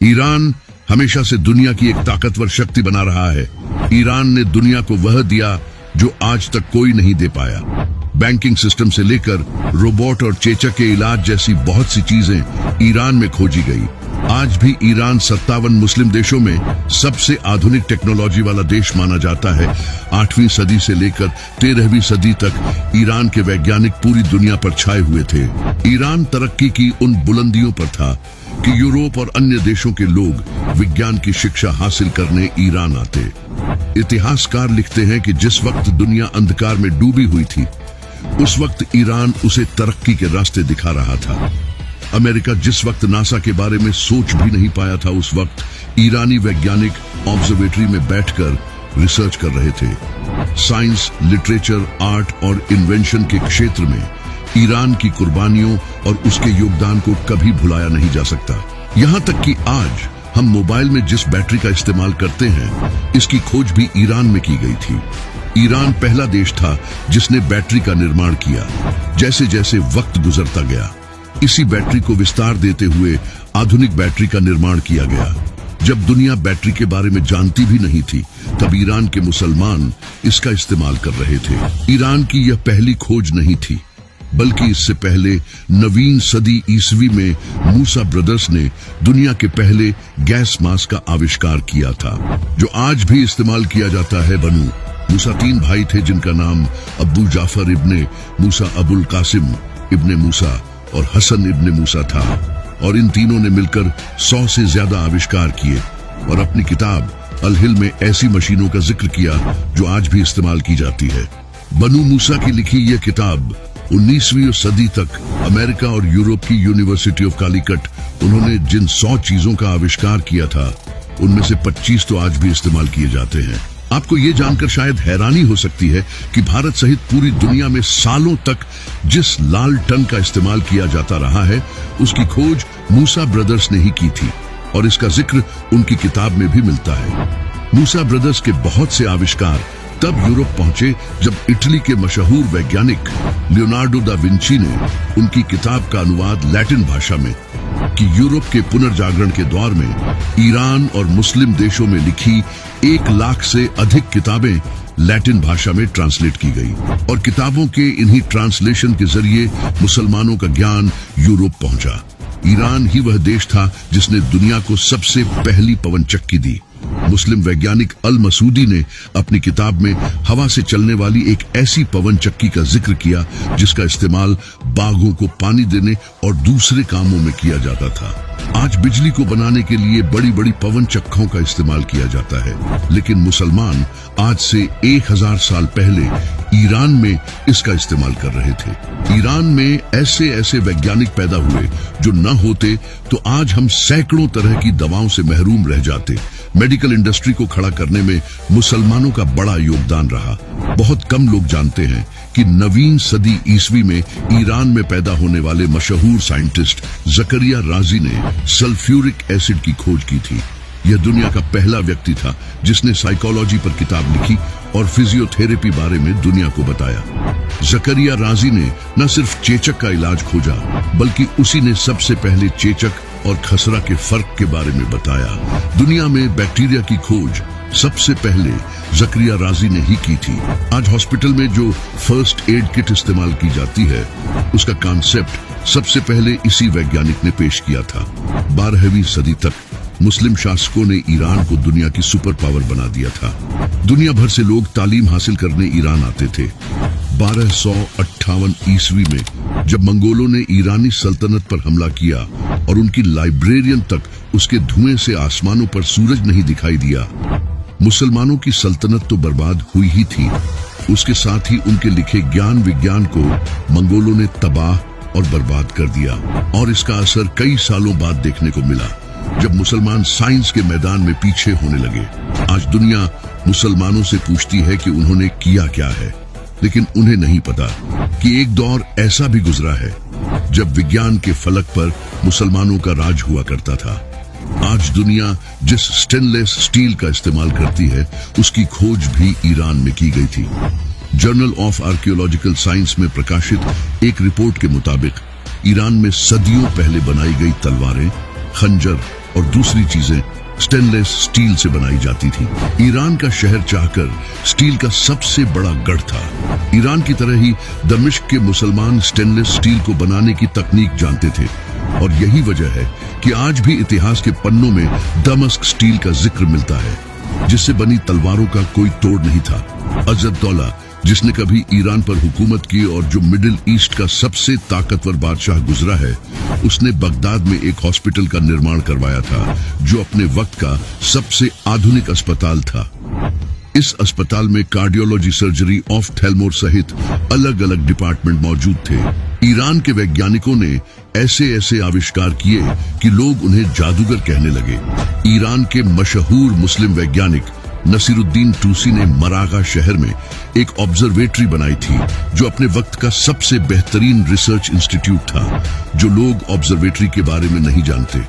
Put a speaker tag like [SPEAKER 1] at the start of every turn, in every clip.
[SPEAKER 1] Iran हमेशा से दुनिया की एक ताकतवर शक्ति बना रहा है। ईरान ने दुनिया को वह दिया जो आज तक कोई नहीं दे पाया। बैंकिंग सिस्टम से लेकर रोबोट और चेचक के इलाज जैसी बहुत सी चीजें ईरान में खोजी गई। आज भी ईरान 57 मुस्लिम देशों में सबसे आधुनिक टेक्नोलॉजी वाला देश माना जाता है। 8वीं सदी से लेकर 13वीं सदी तक ईरान के वैज्ञानिक पूरी दुनिया पर छाए हुए थे। ईरान तरक्की की उन बुलंदियों पर था कि यूरोप और अन्य देशों के लोग विज्ञान की शिक्षा हासिल करने ईरान आते। इतिहासकार लिखते हैं कि जिस वक्त दुनिया अंधकार में डूबी हुई थी, उस वक्त ईरान उसे तरक्की के रास्ते दिखा रहा था। अमेरिका जिस वक्त नासा के बारे में सोच भी नहीं पाया था, उस वक्त ईरानी वैज्ञानिक ऑब्जर्वेटरी में बैठकर रिसर्च कर रहे थे। साइंस, लिटरेचर, आर्ट और इन्वेंशन के क्षेत्र में ईरान की कुर्बानियों और उसके योगदान को कभी भुलाया नहीं जा सकता। यहाँ तक कि आज हम मोबाइल में जिस बैटरी का इस्तेमाल करते हैं, इसकी खोज भी ईरान में की गई थी। ईरान पहला देश था जिसने बैटरी का निर्माण किया। जैसे जैसे वक्त गुजरता गया, इसी बैटरी को विस्तार देते हुए आधुनिक बैटरी का निर्माण किया गया। जब दुनिया बैटरी के बारे में जानती भी नहीं थी, तब ईरान के मुसलमान इसका इस्तेमाल कर रहे थे। ईरान की यह पहली खोज नहीं थी, बल्कि इससे पहले नवीं सदी ईस्वी में मूसा ब्रदर्स ने दुनिया के पहले गैस मास्क का आविष्कार किया था, जो आज भी इस्तेमाल किया जाता है। बनु मूसा 3 भाई थे, जिनका नाम अब्बू जाफर इब्ने मूसा, अबुल कासिम इब्ने मूसा और हसन इब्ने मूसा था, और इन तीनों ने मिलकर 100 से ज्यादा आविष्कार किए और अपनी किताब अल-हिल में ऐसी मशीनों का जिक्र किया जो आज भी इस्तेमाल की जाती है। बनु मूसा की लिखी यह किताब 19वीं सदी तक अमेरिका और यूरोप की यूनिवर्सिटी ऑफ कालीकट, उन्होंने जिन 100 चीजों का आविष्कार किया था, उनमें से 25 तो आज भी इस्तेमाल किए जाते हैं। आपको ये जानकर शायद हैरानी हो सकती है कि भारत सहित पूरी दुनिया में सालों तक जिस लालटन का इस्तेमाल किया जाता रहा है, उसकी खोज मूसा ब्रदर्स ने ही की थी, और इसका जिक्र उनकी किताब में भी मिलता है। मूसा ब्रदर्स के बहुत से आविष्कार तब यूरोप पहुंचे जब इटली के मशहूर वैज्ञानिक लियोनार्डो दा विंची ने उनकी किताब का अनुवाद लैटिन भाषा में कि यूरोप के पुनर्जागरण के दौर में ईरान और मुस्लिम देशों में लिखी 1 लाख से अधिक किताबें लैटिन भाषा में ट्रांसलेट की गई, और किताबों के इन्हीं ट्रांसलेशन के जरिए मुसलमानों का ज्ञान यूरोप पहुंचा। ईरान ही वह देश था जिसने दुनिया को सबसे पहली पवन चक्की दी। मुस्लिम वैज्ञानिक अल मसूदी ने अपनी किताब में हवा से चलने वाली एक ऐसी पवन चक्की का जिक्र किया जिसका इस्तेमाल बागों को पानी देने और दूसरे कामों में किया जाता था। आज बिजली को बनाने के लिए बड़ी बड़ी पवन चक्कों का इस्तेमाल किया जाता है, लेकिन मुसलमान आज से 1000 साल पहले ईरान में इसका इस्तेमाल कर रहे थे। ईरान में ऐसे ऐसे वैज्ञानिक पैदा हुए जो न होते तो आज हम सैकड़ों तरह की दवाओं से महरूम रह जाते। मेडिकल इंडस्ट्री को खड़ा करने में मुसलमानों का बड़ा योगदान रहा। बहुत कम लोग जानते हैं कि नवीं सदी ईस्वी में ईरान में पैदा होने वाले मशहूर साइंटिस्ट जकरिया राजी ने सल्फ्यूरिक एसिड की खोज की थी। यह दुनिया का पहला व्यक्ति था जिसने साइकोलॉजी पर किताब लिखी और फिजियोथेरेपी बारे में दुनिया को बताया। जकरिया राजी ने न सिर्फ चेचक का इलाज खोजा, बल्कि उसी ने सबसे पहले चेचक और खसरा के फर्क के बारे में बताया। दुनिया में बैक्टीरिया की खोज सबसे पहले जकरिया राजी ने ही की थी। आज हॉस्पिटल में जो फर्स्ट एड किट इस्तेमाल की जाती है, उसका कॉन्सेप्ट सबसे पहले इसी वैज्ञानिक ने पेश किया था। 12वीं सदी तक मुस्लिम शासकों ने ईरान को दुनिया की सुपर पावर बना दिया था। दुनिया भर से लोग तालीम हासिल करने ईरान आते थे। 1258 ईस्वी में जब मंगोलों ने ईरानी सल्तनत पर हमला किया और उनकी लाइब्रेरियन तक उसके धुएं से आसमानों पर सूरज नहीं दिखाई दिया, मुसलमानों की सल्तनत तो बर्बाद हुई ही थी, उसके साथ ही उनके लिखे ज्ञान विज्ञान को मंगोलों ने तबाह और बर्बाद कर दिया। और इसका असर कई सालों बाद देखने को मिला, जब मुसलमान साइंस के मैदान में पीछे होने लगे। आज दुनिया मुसलमानों से पूछती है कि उन्होंने किया क्या है, लेकिन उन्हें नहीं पता कि एक दौर ऐसा भी गुजरा है जब विज्ञान के फलक पर मुसलमानों का राज हुआ करता था। आज दुनिया जिस स्टेनलेस स्टील का इस्तेमाल करती है, उसकी खोज भी ईरान में की गई थी। जर्नल ऑफ आर्कियोलॉजिकल साइंस में प्रकाशित एक रिपोर्ट के मुताबिक ईरान में सदियों पहले बनाई गई तलवारें, खंजर और दूसरी चीजें स्टेनलेस स्टील से बनाई जाती थी। ईरान का शहर चाहकर स्टील का सबसे बड़ा गढ़ था। ईरान की तरह ही दमिश्क के मुसलमान स्टेनलेस स्टील को बनाने की तकनीक जानते थे और यही वजह है कि आज भी इतिहास के पन्नों में दमस्क स्टील का जिक्र मिलता है, जिससे बनी तलवारों का कोई तोड़ नहीं था। अज़्ज़दौला, जिसने कभी ईरान पर हुकूमत की और जो मिडिल ईस्ट का सबसे ताकतवर बादशाह गुजरा है, उसने बगदाद में एक हॉस्पिटल का निर्माण करवाया था जो अपने वक्त का सबसे आधुनिक अस्पताल था। इस अस्पताल में कार्डियोलॉजी, सर्जरी, ऑफ्थेल्मो सहित अलग अलग डिपार्टमेंट मौजूद थे। ईरान के वैज्ञानिकों ने ऐसे ऐसे आविष्कार किए कि लोग उन्हें जादूगर कहने लगे। ईरान के मशहूर मुस्लिम वैज्ञानिक नसीरुद्दीन टूसी ने मरागा शहर में एक ऑब्जर्वेटरी बनाई थी जो अपने वक्त का सबसे बेहतरीन रिसर्च इंस्टीट्यूट था। जो लोग ऑब्जर्वेटरी के बारे में नहीं जानते,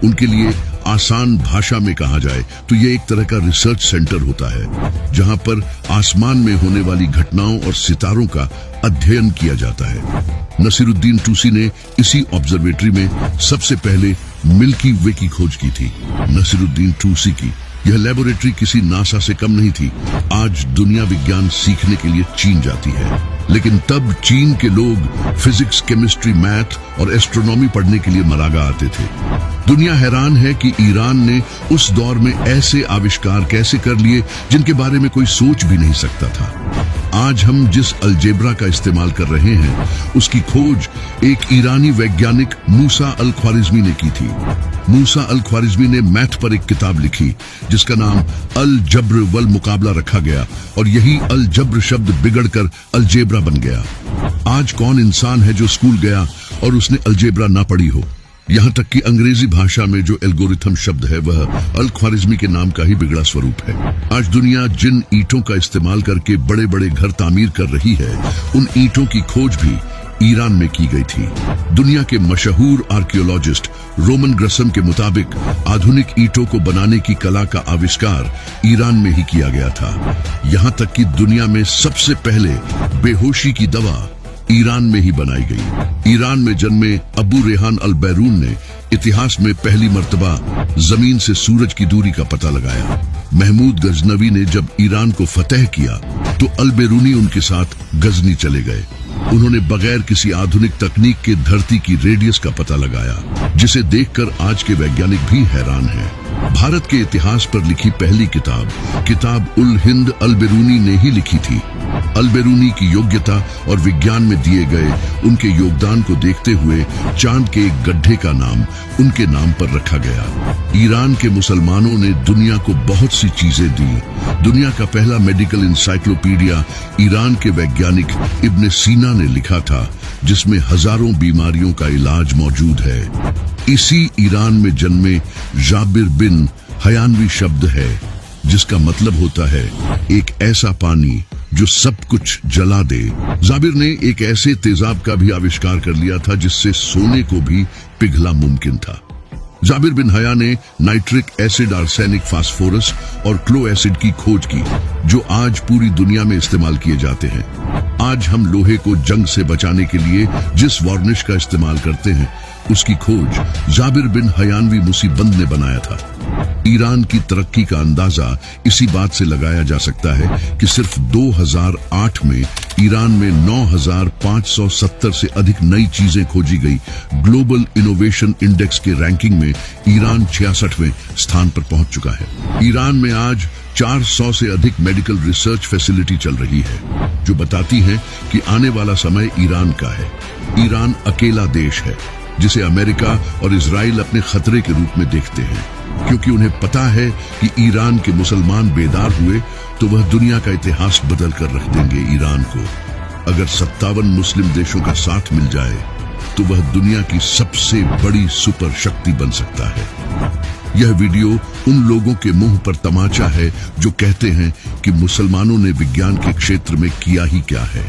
[SPEAKER 1] उनके लिए आसान भाषा में कहा जाए तो यह एक तरह का रिसर्च सेंटर होता है जहां पर आसमान में होने वाली घटनाओं और सितारों का अध्ययन किया जाता है। नसीरुद्दीन टूसी ने इसी ऑब्जर्वेटरी में सबसे पहले मिल्की वे की खोज की थी। नसीरुद्दीन टूसी की यह लेबोरेटरी किसी नासा से कम नहीं थी। आज दुनिया विज्ञान सीखने के लिए चीन जाती है, लेकिन तब चीन के लोग फिजिक्स, केमिस्ट्री, मैथ और एस्ट्रोनॉमी पढ़ने के लिए मरागा आते थे। दुनिया हैरान है कि ईरान ने उस दौर में ऐसे आविष्कार कैसे कर लिए जिनके बारे में कोई सोच भी नहीं सकता था। आज हम जिस अलजेब्रा का इस्तेमाल कर रहे हैं, उसकी खोज एक ईरानी वैज्ञानिक मूसा अल ख्वारिज़मी ने की थी। मूसा अल ख्वारिज़मी ने मैथ पर एक किताब लिखी जिसका नाम अल जब्र वल मुकाबला रखा गया और यही अल जब्र शब्द बिगड़कर अलजेब्रा बन गया। आज कौन इंसान है जो स्कूल गया और उसने अलजेब्रा ना पढ़ी हो? यहाँ तक कि अंग्रेजी भाषा में जो एल्गोरिथम शब्द है वह अल ख्वारिज़मी के नाम का ही बिगड़ा स्वरूप है। आज दुनिया जिन ईंटों का इस्तेमाल करके बड़े बड़े घर तामीर कर रही है, उन ईंटों की खोज भी ईरान में की गई थी। दुनिया के मशहूर आर्कियोलॉजिस्ट रोमन ग्रसम के मुताबिक आधुनिक ईंटों को बनाने की कला का आविष्कार ईरान में ही किया गया था। यहाँ तक कि दुनिया में सबसे पहले बेहोशी की दवा ईरान में ही बनाई गई। ईरान में जन्मे अबू रेहान अल बैरून ने इतिहास में पहली मर्तबा जमीन से सूरज की दूरी का पता लगाया। महमूद गजनवी ने जब ईरान को फतह किया तो अल बैरूनी उनके साथ गजनी चले गए। उन्होंने बगैर किसी आधुनिक तकनीक के धरती की रेडियस का पता लगाया, जिसे देखकर आज के वैज्ञानिक भी हैरान हैं। भारत के इतिहास पर लिखी पहली किताब उल हिंद अल बैरूनी ने ही लिखी थी। अल बैरूनी की योग्यता और विज्ञान में दिए गए उनके योगदान को देखते हुए चांद के एक गड्ढे का नाम उनके नाम पर रखा गया। ईरान के मुसलमानों ने दुनिया को बहुत सी चीजें दी। दुनिया का पहला मेडिकल इंसाइक्लोपीडिया ईरान के वैज्ञानिक इब्ने सीना ने लिखा था, जिसमें हजारों बीमारियों का इलाज मौजूद है। इसी ईरान में जन्मे जाबिर बिन हयानवी शब्द है जिसका मतलब होता है एक ऐसा पानी जो सब कुछ जला दे। जाबिर ने एक ऐसे तेजाब का भी आविष्कार कर लिया था जिससे सोने को भी पिघला मुमकिन था। जाबिर बिन हया ने नाइट्रिक एसिड, आर्सेनिक, फास्फोरस और क्लो एसिड की खोज की जो आज पूरी दुनिया में इस्तेमाल किए जाते हैं। आज हम लोहे को जंग से बचाने के लिए जिस वार्निश का इस्तेमाल करते हैं, उसकी खोज जाबिर बिन हयानवी मुसीबंद ने बनाया था। ईरान की तरक्की का अंदाजा इसी बात से लगाया जा सकता है कि सिर्फ 2008 में ईरान में 9,570 से अधिक नई चीजें खोजी गई। ग्लोबल इनोवेशन इंडेक्स के रैंकिंग में ईरान 66वें स्थान पर पहुंच चुका है। ईरान में आज 400 से अधिक मेडिकल रिसर्च फैसिलिटी चल रही है जो बताती है कि आने वाला समय ईरान का है। ईरान अकेला देश है जिसे अमेरिका और इजराइल अपने खतरे के रूप में देखते हैं, क्योंकि उन्हें पता है कि ईरान के मुसलमान बेदार हुए तो वह दुनिया का इतिहास बदल कर रख देंगे ईरान को। अगर 57 मुस्लिम देशों का साथ मिल जाए तो वह दुनिया की सबसे बड़ी सुपर शक्ति बन सकता है। यह वीडियो उन लोगों के मुंह पर तमाचा है जो कहते हैं कि मुसलमानों ने विज्ञान के क्षेत्र में किया ही क्या है।